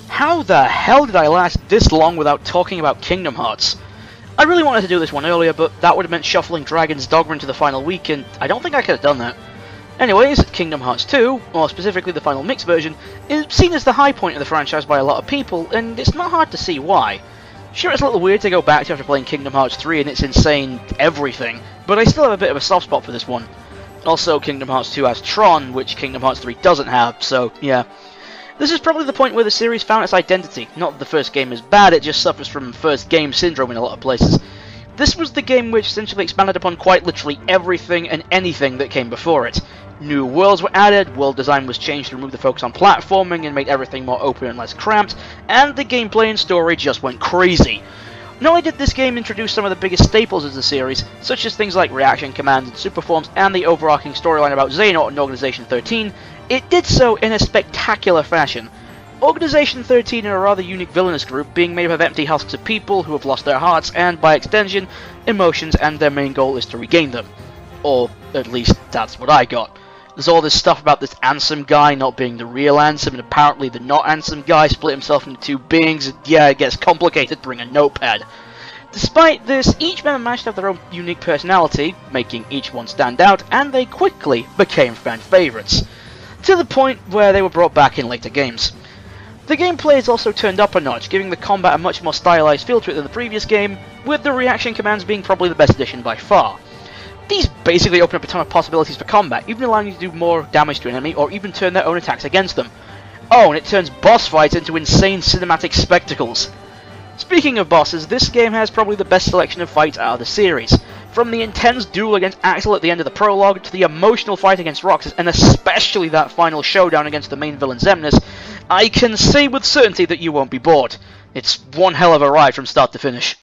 How the hell did I last this long without talking about Kingdom Hearts? I really wanted to do this one earlier, but that would have meant shuffling Dragon's Dogma into the final week, and I don't think I could have done that. Anyways, Kingdom Hearts 2, or specifically the final mix version, is seen as the high point of the franchise by a lot of people, and it's not hard to see why. Sure, it's a little weird to go back to after playing Kingdom Hearts 3 and its insane everything, but I still have a bit of a soft spot for this one. Also, Kingdom Hearts 2 has Tron, which Kingdom Hearts 3 doesn't have, so yeah. This is probably the point where the series found its identity. Not that the first game is bad, it just suffers from first game syndrome in a lot of places. This was the game which essentially expanded upon quite literally everything and anything that came before it. New worlds were added, world design was changed to remove the focus on platforming and made everything more open and less cramped, and the gameplay and story just went crazy. Not only did this game introduce some of the biggest staples of the series, such as things like reaction commands and super forms and the overarching storyline about Xehanort and Organization 13, it did so in a spectacular fashion. Organization 13 are a rather unique villainous group, being made up of empty husks of people who have lost their hearts and, by extension, emotions, and their main goal is to regain them. Or, at least, that's what I got. There's all this stuff about this Ansem guy not being the real Ansem, and apparently the not Ansem guy split himself into two beings, and yeah, it gets complicated, bring a notepad. Despite this, each member managed to have their own unique personality, making each one stand out, and they quickly became fan favourites, to the point where they were brought back in later games. The gameplay is also turned up a notch, giving the combat a much more stylized feel to it than the previous game, with the reaction commands being probably the best addition by far. These basically open up a ton of possibilities for combat, even allowing you to do more damage to an enemy or even turn their own attacks against them. Oh, and it turns boss fights into insane cinematic spectacles. Speaking of bosses, this game has probably the best selection of fights out of the series. From the intense duel against Axel at the end of the prologue, to the emotional fight against Roxas, and especially that final showdown against the main villain Xemnas, I can say with certainty that you won't be bored. It's one hell of a ride from start to finish.